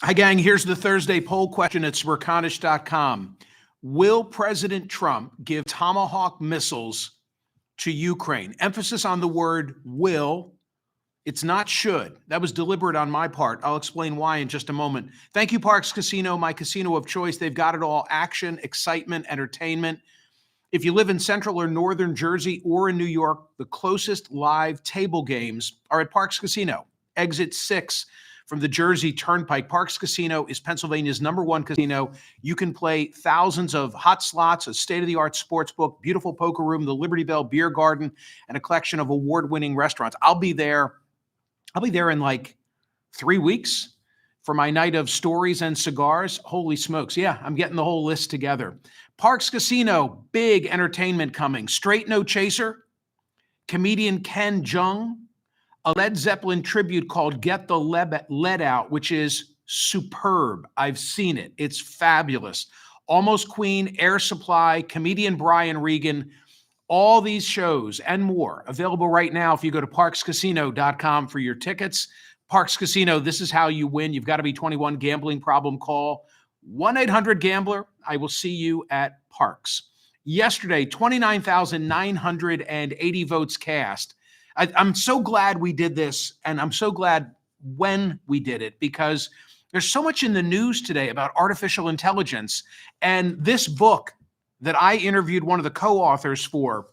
Hi, gang. Here's the Thursday poll question at smerconish.com. Will President Trump give Tomahawk missiles to Ukraine? Emphasis on the word will. It's not should. That was deliberate on my part. I'll explain why in just a moment. Thank you, Parks Casino, my casino of choice. They've got it all: action, excitement, entertainment. If you live in central or northern Jersey or in New York, the closest live table games are at Parks Casino. Exit 6 from the Jersey Turnpike. Parks Casino is Pennsylvania's #1 casino. You can play thousands of hot slots, a state-of-the-art sports book, beautiful poker room, the Liberty Bell Beer Garden, and a collection of award-winning restaurants. I'll be there in like 3 weeks for my night of stories and cigars. Holy smokes. Yeah, I'm getting the whole list together. Parks Casino, big entertainment coming. Straight No Chaser, comedian Ken Jeong, a Led Zeppelin tribute called Get the Lead Out, which is superb. I've seen it. It's fabulous. Almost Queen, Air Supply, comedian Brian Regan. All these shows and more available right now if you go to parkscasino.com for your tickets. Parks Casino, this is how you win. You've got to be 21. Gambling problem, call 1-800-GAMBLER. I will see you at Parks. Yesterday, 29,980 votes cast. I'm so glad we did this, and I'm so glad when we did it, because there's so much in the news today about artificial intelligence. And this book that I interviewed one of the co-authors for,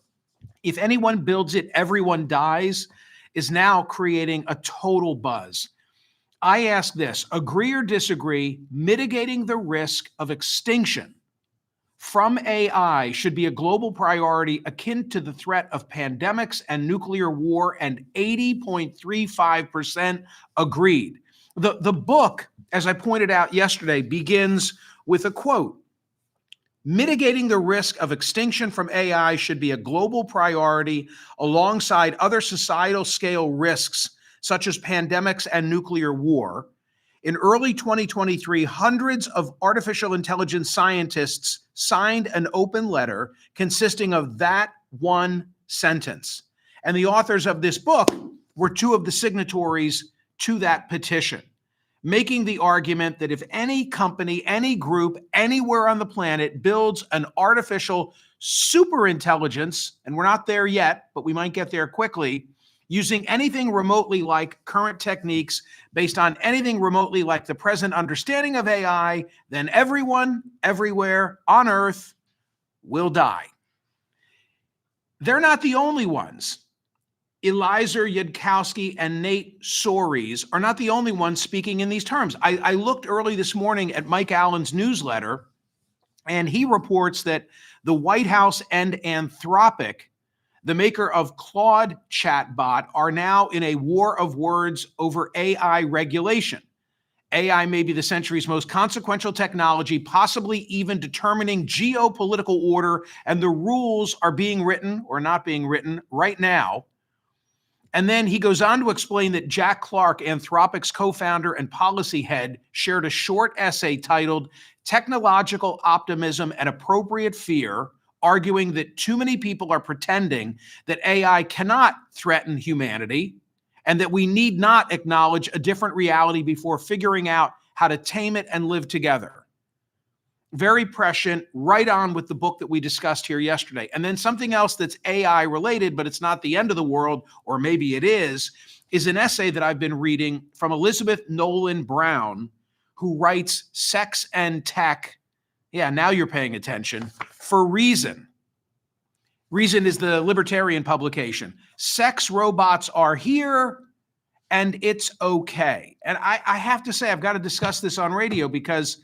If Anyone Builds It, Everyone Dies, is now creating a total buzz. I ask this: agree or disagree, mitigating the risk of extinction from AI should be a global priority akin to the threat of pandemics and nuclear war, and 80.35% agreed. The book, as I pointed out yesterday, begins with a quote: mitigating the risk of extinction from AI should be a global priority alongside other societal scale risks such as pandemics and nuclear war. In early 2023, hundreds of artificial intelligence scientists signed an open letter consisting of that one sentence. And the authors of this book were two of the signatories to that petition, making the argument that if any company, any group, anywhere on the planet builds an artificial superintelligence, and we're not there yet, but we might get there quickly, using anything remotely like current techniques, based on anything remotely like the present understanding of AI, then everyone, everywhere on Earth will die. They're not the only ones. Eliezer Yudkowsky and Nate Soares are not the only ones speaking in these terms. I looked early this morning at Mike Allen's newsletter, and he reports that the White House and Anthropic, the maker of Claude chatbot, are now in a war of words over AI regulation. AI may be the century's most consequential technology, possibly even determining geopolitical order, and the rules are being written or not being written right now. And then he goes on to explain that Jack Clark, Anthropic's co-founder and policy head, shared a short essay titled Technological Optimism and Appropriate Fear, arguing that too many people are pretending that AI cannot threaten humanity and that we need not acknowledge a different reality before figuring out how to tame it and live together. Very prescient, right on with the book that we discussed here yesterday. And then something else that's AI related, but it's not the end of the world, or maybe it is an essay that I've been reading from Elizabeth Nolan Brown, who writes Sex and Tech. Yeah, now you're paying attention. For Reason. Reason is the libertarian publication. Sex robots are here, and it's okay. And I have to say, I've got to discuss this on radio because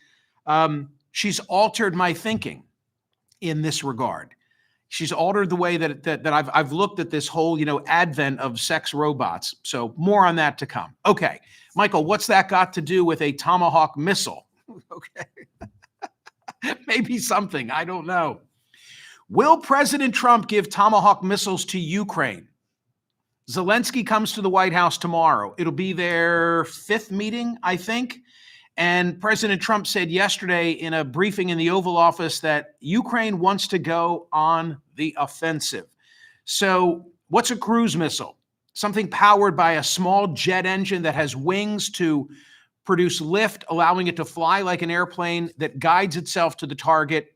she's altered my thinking in this regard. She's altered the way that I've looked at this whole, advent of sex robots. So more on that to come. Okay, Michael, what's that got to do with a Tomahawk missile? Okay. Maybe something, I don't know. Will President Trump give Tomahawk missiles to Ukraine? Zelensky comes to the White House tomorrow. It'll be their 5th meeting, I think. And President Trump said yesterday in a briefing in the Oval Office that Ukraine wants to go on the offensive. So what's a cruise missile? Something powered by a small jet engine that has wings to produce lift, allowing it to fly like an airplane that guides itself to the target.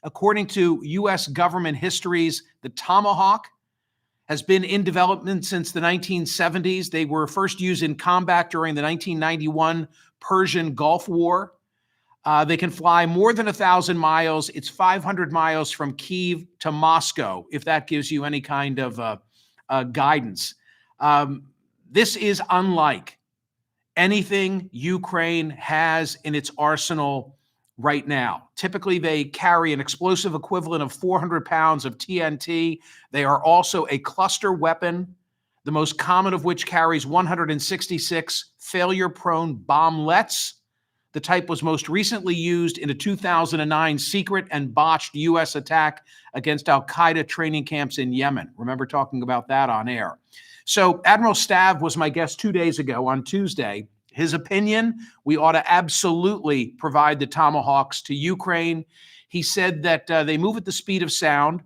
According to U.S. government histories, the Tomahawk has been in development since the 1970s. They were first used in combat during the 1991 Persian Gulf War. They can fly more than 1,000 miles. It's 500 miles from Kyiv to Moscow, if that gives you any kind of guidance. This is unlike anything Ukraine has in its arsenal right now. Typically, they carry an explosive equivalent of 400 pounds of TNT. They are also a cluster weapon, the most common of which carries 166 failure-prone bomblets. The type was most recently used in a 2009 secret and botched U.S. attack against al-Qaeda training camps in Yemen. Remember talking about that on air. So Admiral Stav was my guest 2 days ago on Tuesday. His opinion, we ought to absolutely provide the Tomahawks to Ukraine. He said that they move at the speed of sound.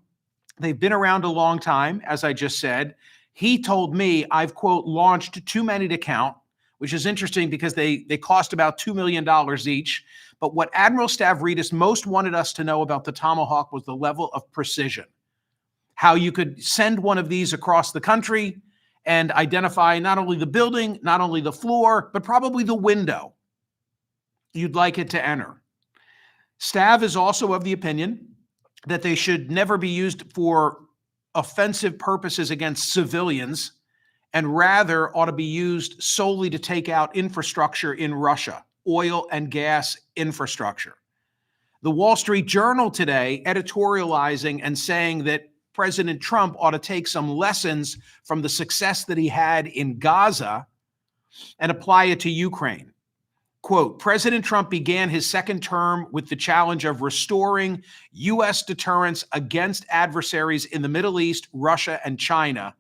They've been around a long time, as I just said. He told me I've, quote, launched too many to count, which is interesting because they cost about $2 million each. But what Admiral Stavridis most wanted us to know about the Tomahawk was the level of precision, how you could send one of these across the country and identify not only the building, not only the floor, but probably the window you'd like it to enter. Stav is also of the opinion that they should never be used for offensive purposes against civilians, and rather ought to be used solely to take out infrastructure in Russia, oil and gas infrastructure. The Wall Street Journal today editorializing and saying that President Trump ought to take some lessons from the success that he had in Gaza and apply it to Ukraine. Quote, President Trump began his second term with the challenge of restoring U.S. deterrence against adversaries in the Middle East, Russia, and China.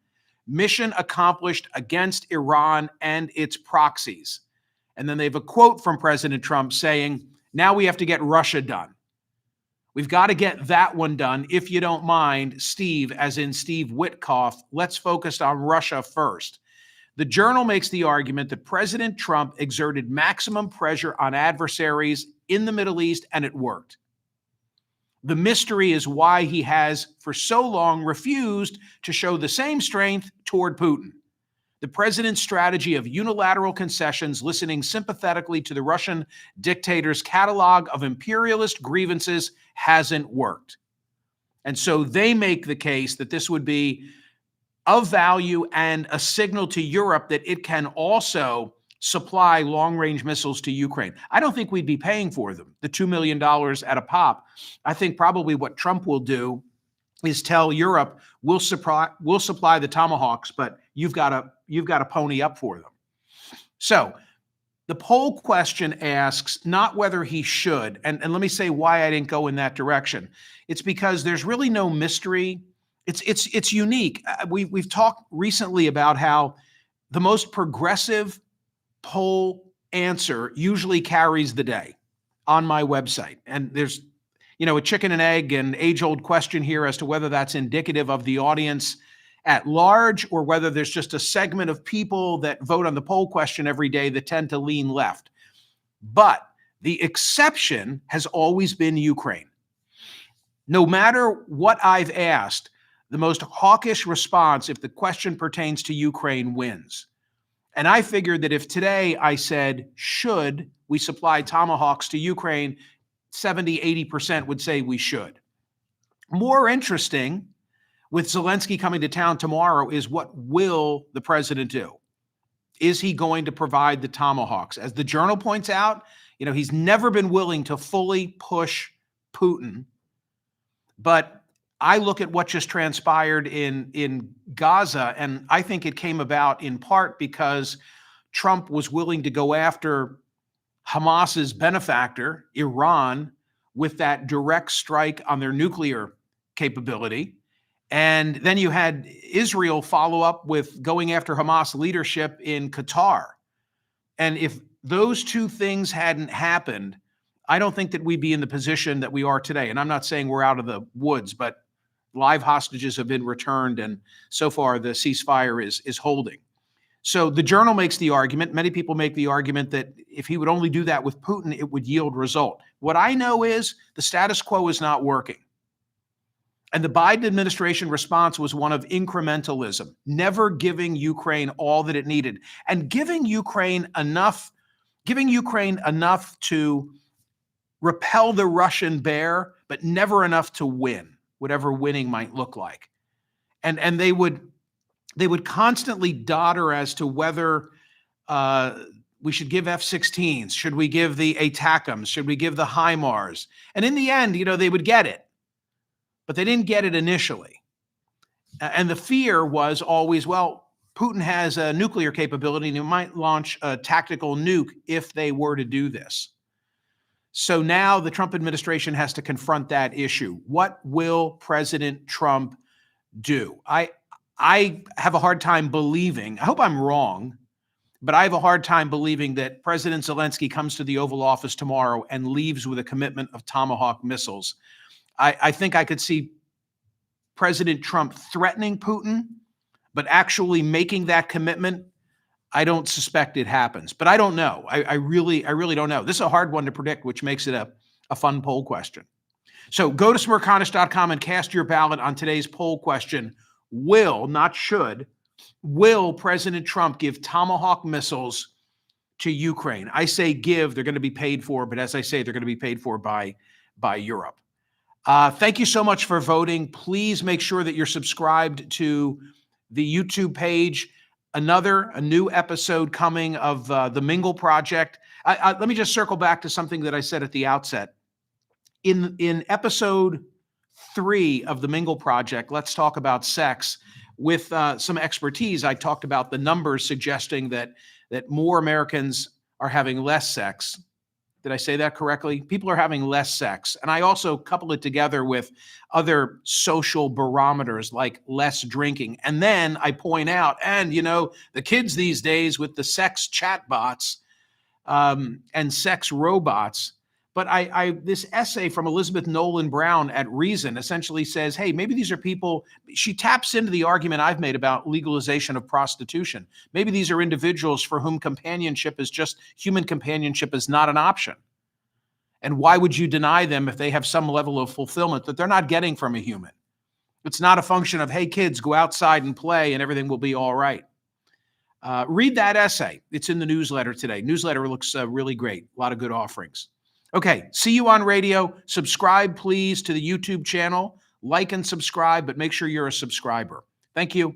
Mission accomplished against Iran and its proxies. And then they have a quote from President Trump saying, now we have to get Russia done. We've got to get that one done. If you don't mind, Steve, as in Steve Witkoff, let's focus on Russia first. The Journal makes the argument that President Trump exerted maximum pressure on adversaries in the Middle East, and it worked. The mystery is why he has, for so long, refused to show the same strength toward Putin. The president's strategy of unilateral concessions, listening sympathetically to the Russian dictator's catalog of imperialist grievances, hasn't worked. And so they make the case that this would be of value and a signal to Europe that it can also supply long-range missiles to Ukraine. I don't think we'd be paying for them, the $2 million at a pop. I think probably what Trump will do is tell Europe, we'll supply the Tomahawks, but you've got to pony up for them. So the poll question asks not whether he should, and let me say why I didn't go in that direction. It's because there's really no mystery. It's unique. We've talked recently about how the most progressive poll answer usually carries the day on my website. And there's, a chicken and egg and age-old question here as to whether that's indicative of the audience at large or whether there's just a segment of people that vote on the poll question every day that tend to lean left. But the exception has always been Ukraine. No matter what I've asked, the most hawkish response, if the question pertains to Ukraine, wins. And I figured that if today I said, should we supply Tomahawks to Ukraine, 70, 80% would say we should. More interesting, with Zelensky coming to town tomorrow, is what will the president do? Is he going to provide the Tomahawks? As the Journal points out, he's never been willing to fully push Putin. But I look at what just transpired in Gaza, and I think it came about in part because Trump was willing to go after Hamas's benefactor, Iran, with that direct strike on their nuclear capability. And then you had Israel follow up with going after Hamas leadership in Qatar. And if those two things hadn't happened, I don't think that we'd be in the position that we are today. And I'm not saying we're out of the woods, but live hostages have been returned, and so far the ceasefire is holding. So the Journal makes the argument, many people make the argument that if he would only do that with Putin, it would yield result. What I know is the status quo is not working. And the Biden administration response was one of incrementalism, never giving Ukraine all that it needed, and giving Ukraine enough to repel the Russian bear, but never enough to win, whatever winning might look like. And they would constantly dodder as to whether we should give F-16s, should we give the ATACMS, should we give the HIMARS? And in the end, they would get it, but they didn't get it initially. And the fear was always, well, Putin has a nuclear capability and he might launch a tactical nuke if they were to do this. So now the Trump administration has to confront that issue. What will President Trump do? I have a hard time believing, I hope I'm wrong, but I have a hard time believing that President Zelensky comes to the Oval Office tomorrow and leaves with a commitment of Tomahawk missiles. I think I could see President Trump threatening Putin, but actually making that commitment, I don't suspect it happens. But I don't know. I really don't know. This is a hard one to predict, which makes it a fun poll question. So go to smirconish.com and cast your ballot on today's poll question. Will, not should, will President Trump give Tomahawk missiles to Ukraine? I say give, they're going to be paid for, but as I say, they're going to be paid for by Europe. Thank you so much for voting. Please make sure that you're subscribed to the YouTube page. A new episode coming of the Mingle Project. Let me just circle back to something that I said at the outset. In episode 3 of the Mingle Project, Let's Talk About Sex, with some expertise, I talked about the numbers suggesting that more Americans are having less sex. Did I say that correctly? People are having less sex. And I also couple it together with other social barometers like less drinking. And then I point out, and the kids these days with the sex chatbots and sex robots. But this essay from Elizabeth Nolan Brown at Reason essentially says, hey, maybe these are people, she taps into the argument I've made about legalization of prostitution. Maybe these are individuals for whom human companionship is not an option. And why would you deny them if they have some level of fulfillment that they're not getting from a human? It's not a function of, hey, kids, go outside and play and everything will be all right. Read that essay. It's in the newsletter today. Newsletter looks really great. A lot of good offerings. Okay, see you on radio. Subscribe, please, to the YouTube channel. Like and subscribe, but make sure you're a subscriber. Thank you.